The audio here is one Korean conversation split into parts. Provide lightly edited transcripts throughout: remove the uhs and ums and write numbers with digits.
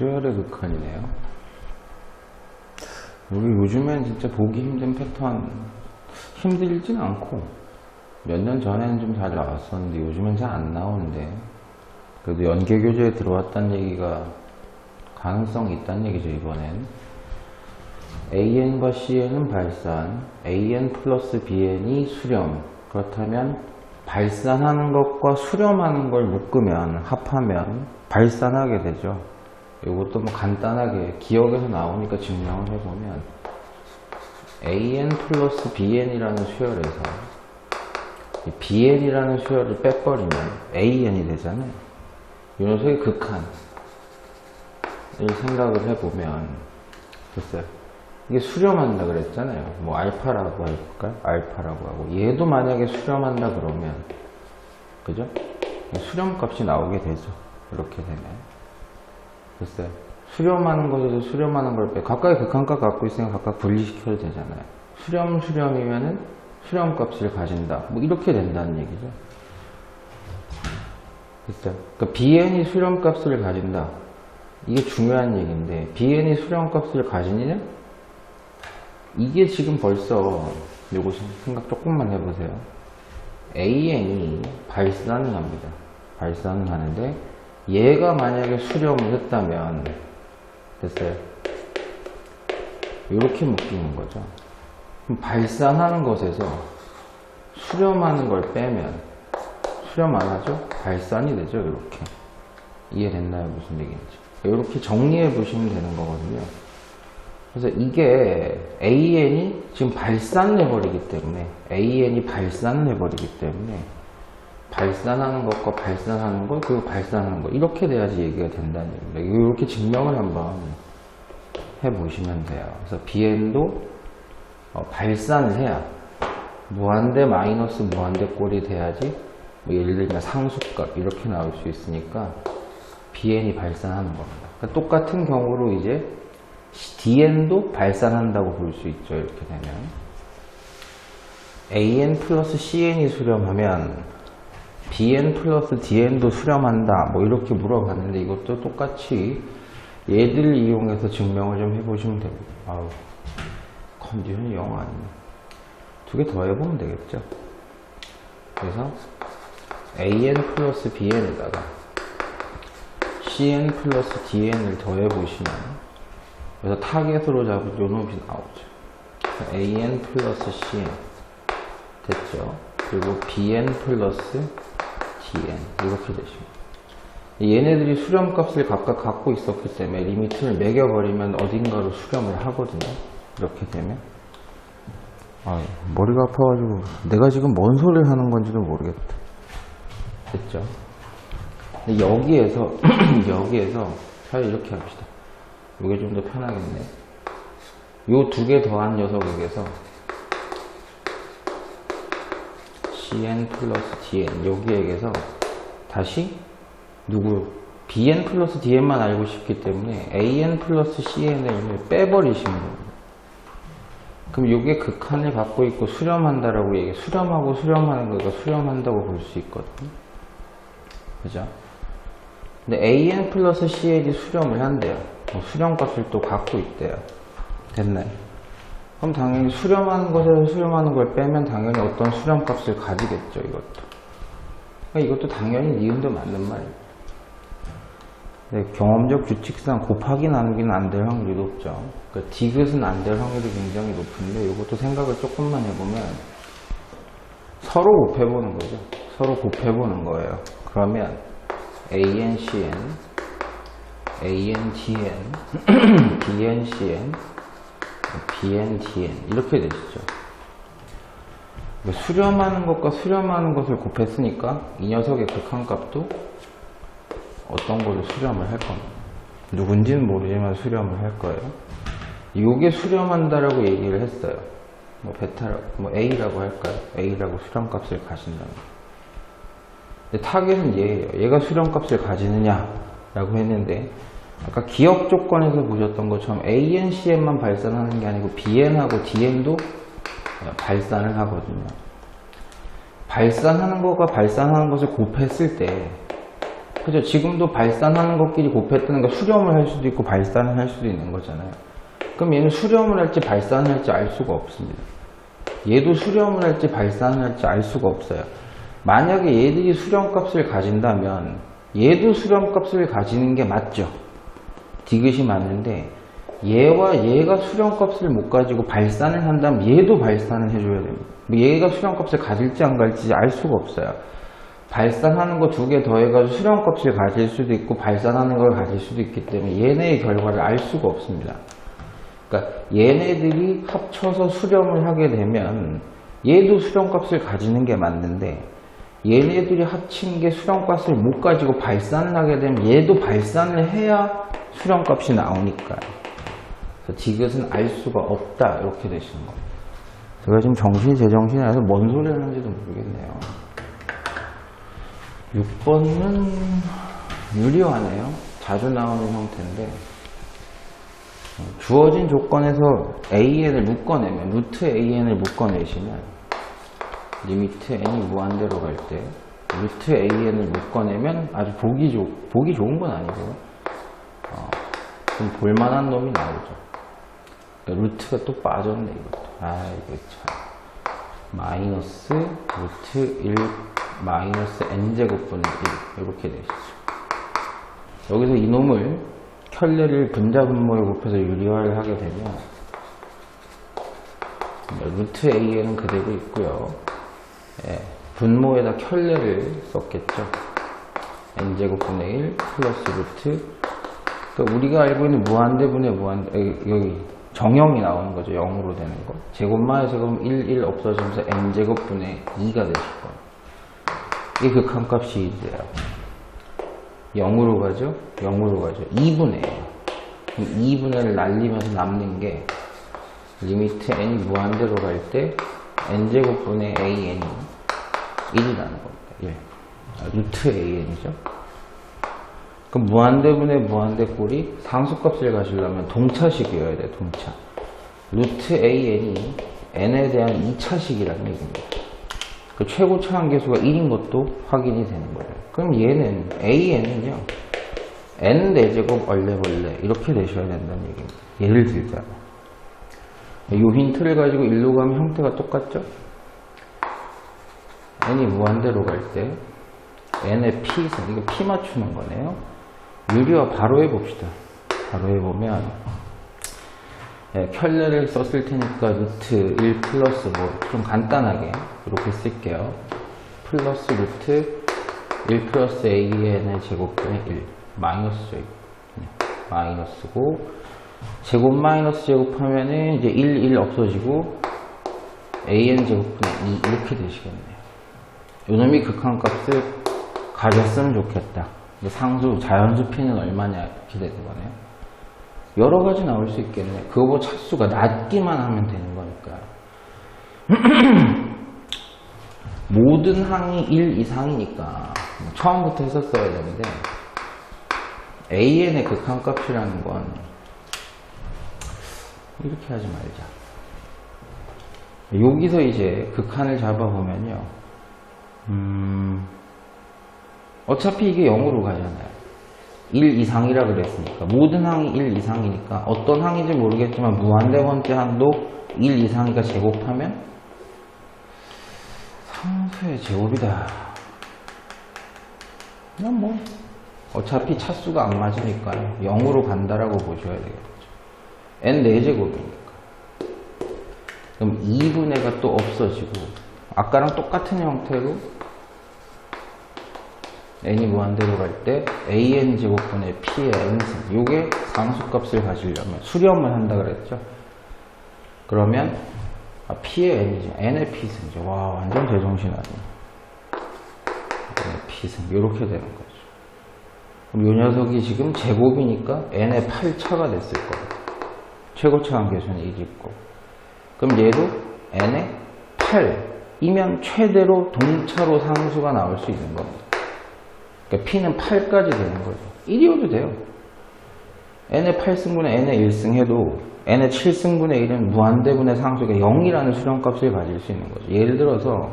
수열의 극한이네요. 여기 요즘엔 진짜 보기 힘든 패턴, 힘들진 않고 몇 년 전에는 좀 잘 나왔었는데 요즘엔 잘 안 나오는데, 그래도 연계교재에 들어왔다는 얘기가 가능성이 있다는 얘기죠. 이번엔 AN과 CN은 발산, AN 플러스 BN이 수렴. 그렇다면 발산하는 것과 수렴하는 걸 묶으면, 합하면 발산하게 되죠. 이것도 뭐 간단하게 기억에서 나오니까 증명을 해보면, AN 플러스 BN이라는 수열에서 BN이라는 수열을 빼버리면 AN이 되잖아요. 이 녀석의 극한을 생각을 해보면, 글쎄요, 이게 수렴한다 그랬잖아요. 뭐 알파라고 할까요? 알파라고 하고, 얘도 만약에 수렴한다 그러면, 그죠? 수렴값이 나오게 되죠. 이렇게 되면. 글쎄요, 수렴하는 것에서 수렴하는 걸 빼, 각각의 극한값 갖고 있으면 각각 분리시켜도 되잖아요. 수렴이면은 수렴값을 가진다. 뭐 이렇게 된다는 얘기죠. 글쎄요, 그러니까 BN이 수렴값을 가진다. 이게 중요한 얘기인데, BN이 수렴값을 가지느냐? 이게 지금 벌써, 요거 생각 조금만 해보세요. AN이 발산을 합니다. 발산을 하는데, 얘가 만약에 수렴을 했다면, 됐어요? 이렇게 묶이는 거죠. 그럼 발산하는 것에서 수렴하는 걸 빼면, 수렴 안 하죠? 발산이 되죠, 이렇게. 이해됐나요? 무슨 얘기인지. 이렇게 정리해 보시면 되는 거거든요. 그래서 이게 AN이 지금 발산을 해버리기 때문에, AN이 발산을 해버리기 때문에, 발산하는 것과 발산하는 것, 그리고 발산하는 것, 이렇게 돼야지 얘기가 된다는 얘기입니다. 이렇게 증명을 한번 해보시면 돼요. 그래서 BN도 발산을 해야, 무한대 마이너스 무한대 꼴이 돼야지, 뭐 예를 들면 상수값 이렇게 나올 수 있으니까 BN이 발산하는 겁니다. 그러니까 똑같은 경우로 이제 DN도 발산한다고 볼 수 있죠. 이렇게 되면 AN 플러스 CN이 수렴하면 BN 플러스 DN도 수렴한다. 뭐 이렇게 물어봤는데, 이것도 똑같이 얘들을 이용해서 증명을 좀 해보시면 됩니다. 아우, 컨디션이 영 아니네. 두 개 더 해보면 되겠죠. 그래서 AN 플러스 BN에다가 CN 플러스 DN을 더해보시면, 그래서 타겟으로 잡은 요 놈이 나오죠. AN 플러스 CN 됐죠. 그리고 BN 플러스 DN 이렇게 되십니다. 얘네들이 수렴값을 각각 갖고 있었기 때문에 리미트를 매겨버리면 어딘가로 수렴을 하거든요. 이렇게 되면 머리가 아파가지고 내가 지금 뭔 소리를 하는 건지도 모르겠다. 됐죠? 근데 여기에서 차라리 이렇게 합시다. 이게 좀 더 편하겠네. 요 두 개 더한 녀석에게서 CN 플러스 DN 여기에게서 다시 BN 플러스 DN만 알고 싶기 때문에 AN 플러스 CN을 빼버리시면 됩니다. 그럼 이게 극한을 갖고 있고 수렴한다라고 얘기해. 수렴하고 수렴하는 거가 수렴한다고 볼 수 있거든요. 그죠? 근데 AN 플러스 CN이 수렴을 한대요. 수렴값을 또 갖고 있대요. 됐나요? 그럼 당연히 수렴하는 것에서 수렴하는 걸 빼면 당연히 어떤 수렴값을 가지겠죠. 이것도. 그러니까 이것도 당연히 니은도 맞는 말이에요. 경험적 규칙상 곱하기 나누기는 안 될 확률이 높죠. 그러니까 디귿은 안 될 확률이 굉장히 높은데, 이것도 생각을 조금만 해보면 서로 곱해보는 거죠. 서로 곱해보는 거예요. 그러면 AN, CN, AN, DN, BN, CN, BN, DN 이렇게 되시죠. 수렴하는 것과 수렴하는 것을 곱했으니까 이 녀석의 극한값도 어떤 걸로 수렴을 할 겁니다. 누군지는 모르지만 수렴을 할 거예요. 이게 수렴한다라고 얘기를 했어요. 뭐 베타라고, 뭐 A라고 할까요? A라고 수렴값을 가진다는 거. 근데 타겟은 얘예요. 얘가 수렴값을 가지느냐라고 했는데, 아까 기억 조건에서 보셨던 것처럼 AN, CN만 발산하는 게 아니고 BN하고 DN도 발산을 하거든요. 발산하는 것과 발산하는 것을 곱했을 때 그죠? 지금도 발산하는 것끼리 곱했다는 거 수렴을 할 수도 있고 발산을 할 수도 있는 거잖아요. 그럼 얘는 수렴을 할지 발산을 할지 알 수가 없습니다. 얘도 수렴을 할지 발산을 할지 알 수가 없어요. 만약에 얘들이 수렴값을 가진다면 얘도 수렴값을 가지는 게 맞죠. 디귿이 맞는데 얘와 얘가 수렴값을 못 가지고 발산을 한다면 얘도 발산을 해줘야 됩니다. 얘가 수렴값을 가질지 안 가질지 알 수가 없어요. 발산하는 거 2개 더해가지고 수렴값을 가질 수도 있고 발산하는 걸 가질 수도 있기 때문에 얘네의 결과를 알 수가 없습니다. 그러니까 얘네들이 합쳐서 수렴을 하게 되면 얘도 수렴값을 가지는 게 맞는데 얘네들이 합친 게 수렴값을 못 가지고 발산을 하게 되면 얘도 발산을 해야 수렴값이 나오니까요. 그래서 디귿은 알 수가 없다 이렇게 되시는 겁니다. 제가 지금 정신이 제정신이 아니라서 뭔 소리 하는지도 모르겠네요. 6번은 유리화네요. 자주 나오는 형태인데 주어진 조건에서 AN을 묶어내면 루트 AN을 묶어내시면 리미트 N이 무한대로 갈 때 루트 AN을 묶어내면 아주 보기 좋은 건 아니고요. 좀 볼만한 놈이 나오죠. 그러니까 루트가 또 빠졌네 이것도. 이거 참. 마이너스 루트 1 마이너스 n제곱분의 1 이렇게 되시죠. 여기서 이놈을 켤레를 분자분모에 곱해서 유리화를 하게 되면 루트 AN은 그대로 있고요. 분모에다 켤레를 썼겠죠. n제곱분의 1 플러스 루트. 그러니까 우리가 알고 있는 무한대분의 무한대, 여기 정형이 나오는 거죠. 0으로 되는 거. 제곱만에서 그럼 1 없어지면서 n제곱분의 2가 되실 거예요. 이게 극한값이 1이에요. 0으로 가죠? 0으로 가죠. 2분의예요. 2분의를 날리면서 남는 게 리미트 n이 무한대로 갈 때 n제곱분의 an이 1이라는 겁니다. 1. 루트 an이죠. 그럼 무한대분의 무한대 꼴이 상수값을 가시려면 동차식이어야 돼요. 동차. 루트 an이 n에 대한 2차식이라는 얘기입니다. 그 최고 차항계수가 1인 것도 확인이 되는 거예요. 그럼 얘는 an은요 n 4제곱 얼레벌레 이렇게 되셔야 된다는 얘기입니다. 예를 들자면 이 힌트를 가지고 일로 가면 형태가 똑같죠? n이 무한대로 갈 때 n의 p선, 이거 p 맞추는 거네요. 유리화 바로 해봅시다. 바로 해보면 켤레를 썼을 테니까 루트 1 플러스 좀 간단하게 이렇게 쓸게요. 플러스 루트 1 플러스 an의 제곱분의 1 마이너스죠. 마이너스고 제곱 마이너스 제곱하면은 이제 1 없어지고 an 제곱분의 2 이렇게 되시겠네요. 요놈이 극한값을 가졌으면 좋겠다. 상수 자연수 p는 얼마냐 이렇게 되는 거네요. 여러 가지 나올 수 있겠네. 그거보다 차수가 낮기만 하면 되는 거니까요. 모든 항이 1 이상이니까 처음부터 했었어야 되는데 an의 극한값이라는 건 이렇게 하지 말자. 여기서 이제 극한을 잡아보면요. 어차피 이게 0으로 가잖아요. 1 이상이라 그랬으니까 모든 항이 1 이상이니까 어떤 항인지 모르겠지만 무한대 번째 항도 1 이상이니까 제곱하면 상수의 제곱이다. 그냥 뭐 어차피 차수가 안 맞으니까요 0으로 간다라고 보셔야 되겠죠. n 4제곱이니까 그럼 2분의가 또 없어지고 아까랑 똑같은 형태로 n이 무한대로 갈 때 an 제곱분의 p의 n승 요게 상수값을 가지려면 수렴을 한다 그랬죠. 그러면 p의 n이죠. n의 p승이죠. 와 완전 제정신 아니에요. n의 p승 요렇게 되는 거죠. 그럼 요 녀석이 지금 제곱이니까 n의 8차가 됐을 거예요. 최고차항계수는 1이 있고 그럼 얘도 n의 8이면 최대로 동차로 상수가 나올 수 있는 겁니다. 그러니까 p는 8까지 되는 거죠. 1이어도 돼요. n의 8승분의 n의 1승 해도 n의 7승분의 1은 무한대분의 상수가 0이라는 수렴값을 가질 수 있는 거죠. 예를 들어서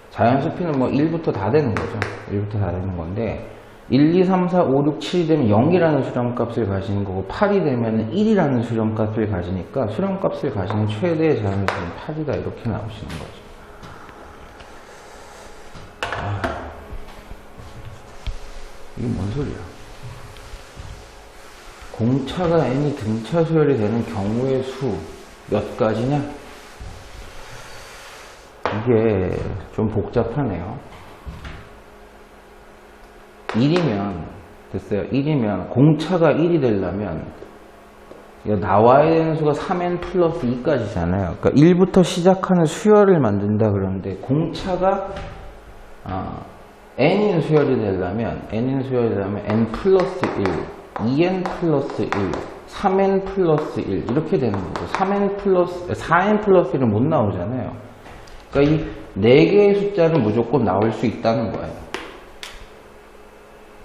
자연수 p는 뭐 1부터 다 되는 거죠. 1부터 다 되는 건데 1, 2, 3, 4, 5, 6, 7이 되면 0이라는 수렴값을 가지는 거고 8이 되면 1이라는 수렴값을 가지니까 수렴값을 가지는 최대의 자연수는 8이다 이렇게 나오시는 거죠. 이게 뭔 소리야? 공차가 n이 등차 수열이 되는 경우의 수 몇 가지냐? 이게 좀 복잡하네요. 1이면 됐어요. 1이면 공차가 1이 되려면 나와야 되는 수가 3n 플러스 2까지잖아요. 그러니까 1부터 시작하는 수열을 만든다 그러는데 공차가 n인 수열이 되려면 n 플러스 1, 2n 플러스 1, 3n 플러스 1 이렇게 되는 거죠. 4n 플러스 1은 못 나오잖아요. 그러니까 이 4개의 숫자는 무조건 나올 수 있다는 거예요.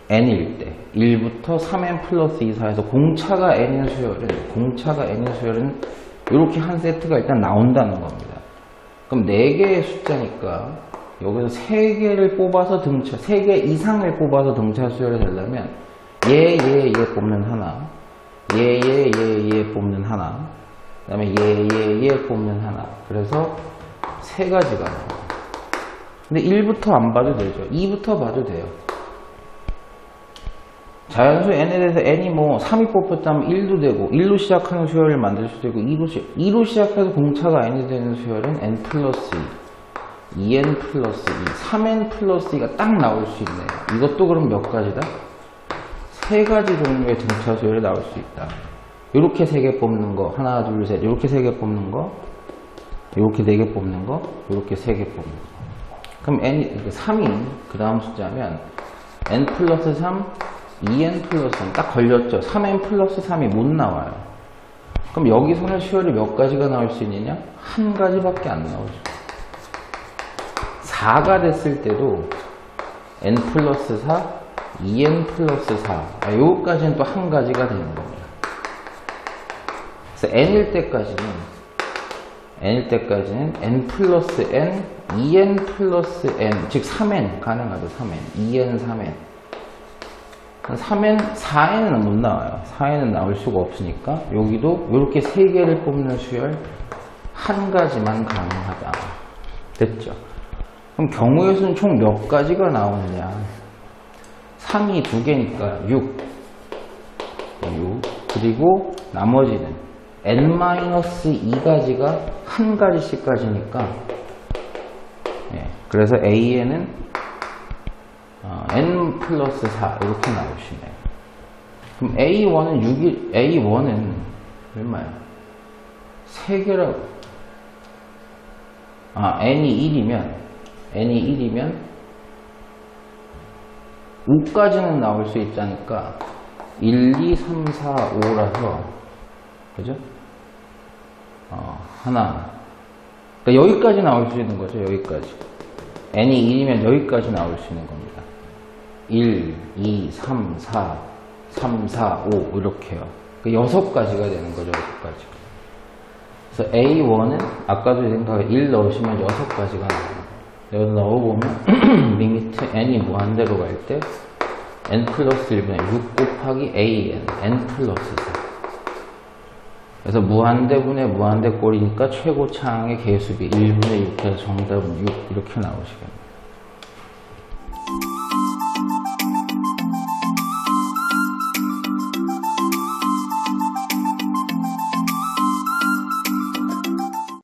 n일 때 1부터 3n 플러스 2, 4에서 공차가 n인 수열은 이렇게 한 세트가 일단 나온다는 겁니다. 그럼 4개의 숫자니까 여기서 3개를 뽑아서 3개 이상을 뽑아서 등차 수열이 되려면 얘 뽑는 하나, 얘 뽑는 하나, 그 다음에 얘 뽑는 하나. 그래서 3가지가 나와요. 근데 1부터 안 봐도 되죠. 2부터 봐도 돼요. 자연수 n에 대해서 n이 3이 뽑혔다면 1도 되고 1로 시작하는 수열을 만들 수도 있고 2로 시작해서 공차가 n이 되는 수열은 n 플러스 2, 2n 플러스 2, 3n 플러스 2가 딱 나올 수 있네요. 이것도 그럼 몇 가지다? 3가지 종류의 등차 수열이 나올 수 있다. 이렇게 3개 뽑는 거, 하나, 둘, 셋, 이렇게 3개 뽑는 거, 이렇게 4개 뽑는 거, 이렇게 3개 뽑는 거. 그럼 n, 3이 그 다음 숫자면 n 플러스 3, 2n 플러스 3, 딱 걸렸죠. 3n 플러스 3이 못 나와요. 그럼 여기서는 수열이 몇 가지가 나올 수 있느냐? 한 가지밖에 안 나오죠. 4가 됐을 때도 n 플러스 4, 2n 플러스 4, 요거까지는 또 한 가지가 되는 겁니다. 그래서 n일 때까지는 n 플러스 n, 2n 플러스 n, 즉 3n 가능하죠. 3n, 2n, 3n. 4n은 못 나와요. 4n은 나올 수가 없으니까 여기도 이렇게 3개를 뽑는 수열 한 가지만 가능하다. 됐죠? 그럼 경우의 수는 총 몇 가지가 나오느냐? 3이 2개니까 6. 그리고 나머지는 n-2가지가 한 가지씩까지니까 그래서 A에는 n 플러스 4 이렇게 나오시네요. 그럼 A1은 얼마야? 3개라고. n이 1이면 5까지는 나올 수 있지 않을까? 1, 2, 3, 4, 5라서 그죠? 하나. 그러니까 여기까지 나올 수 있는 거죠. 여기까지. n이 1이면 여기까지 나올 수 있는 겁니다. 1, 2, 3, 4, 3, 4, 5 이렇게요. 그러니까 6가지가 되는 거죠. 6가지. 그래서 A1은 아까도 생각에 1 넣으시면 6가지가 나와요. 여기서 넣어보면 리미트 n이 무한대로 갈 때 n 플러스 1분의 6 곱하기 n 플러스 4. 그래서 무한대분의 무한대꼴이니까 최고차항의 개수비 1분의 6해서 정답은 6 이렇게 나오시겠네요.